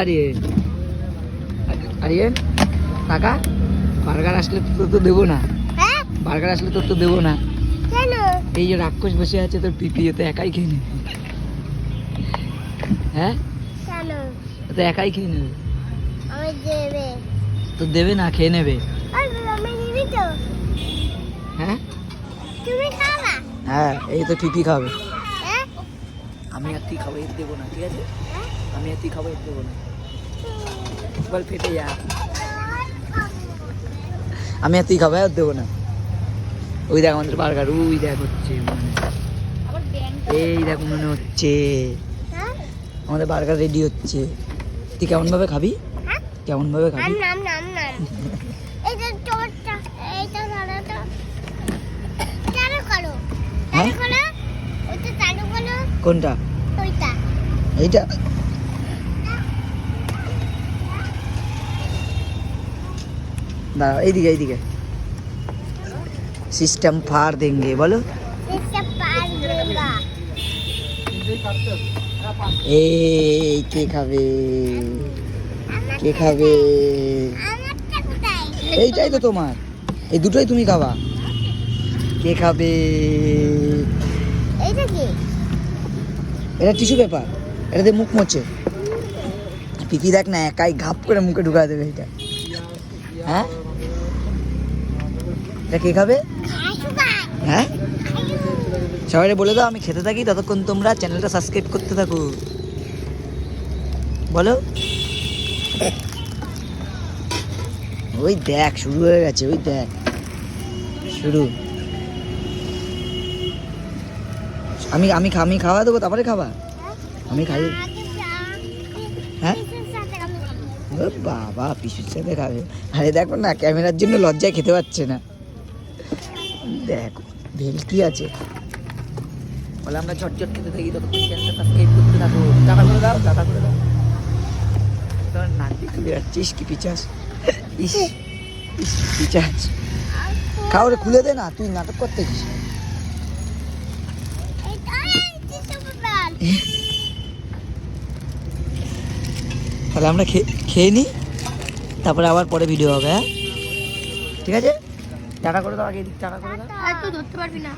আরে আরে কাকা বার্গার আসলে তোর তো দেবো না। বার্গার আসলে তোর তো দেবো না। এই যে রাক্ষস বসে আছে তোর পিপি, তো একাই খেয়ে নেবে। হ্যাঁ তো একাই খেয়ে নেবে। তো দেবে না, খেয়ে নেবে। হ্যাঁ হ্যাঁ এই তো পিপি খাবে। আমি আর তুই খাবো, এর দেবো না, ঠিক আছে? আমি আর তুই খাবো, এর দেবো না, বল ফেটে যা। আমি আর তুই খাবো, আর দেবো না। ওই দেখ আমাদের বার্গার, ওই দেখ হচ্ছে, এই দেখ মনে হচ্ছে আমাদের বার্গার রেডি হচ্ছে। তুই কেমন ভাবে খাবি? কেমন ভাবে খাবি? কোনটা? এইটা? দাঁড়াও, এইদিকে এইদিকে। সিস্টেম ফার দেंगे বলো। এই কে খাবে? কে খাবে? এইটাই তো তোমার, এই দুটোই তুমি খাবা। কে খাবে? এটা টিস্যু পেপার, এটা দিয়ে মুখ মোছে। পিকি দেখ না, একাই ঘাপ করে মুখে ঢুকা দেবে এটা। হ্যাঁ এটা কে খাবে? হ্যাঁ সবাই বলে দাও আমি খেতে থাকি, ততক্ষণ তোমরা চ্যানেলটা সাবস্ক্রাইব করতে থাকো, বলো। ওই দেখ শুরু হয়ে গেছে, ওই দেখ শুরু। আমি আমি আমি খাওয়া দেবো, তারপরে খাবা? আমি খাই। হ্যাঁ ও বাবা, পিসুর সাথে খাবে? আরে দেখো না, ক্যামেরার জন্য লজ্জায় খেতে পাচ্ছে না। দেখো ভেলকি আছে বলে আমরা ঝটঝট খেতে থাকি, ততক্ষণ চ্যানেলটা সাবস্ক্রাইব করতে থাকো। টাটা করে দাও, টাটা করে দাও। তোর নাতি খুলে যাচ্ছিস কি পিচাস? ইস ইস পিচাস, খাও রে, খুলে দে না, তুই নাটক করতে গিস। তাহলে আমরা খেয়ে নিই, তারপরে আবার পরে ভিডিও হবে। হ্যাঁ ঠিক আছে, টাটা করে দাও, আগে এদিক টাটা করে দাও। ধরতে পারবি না।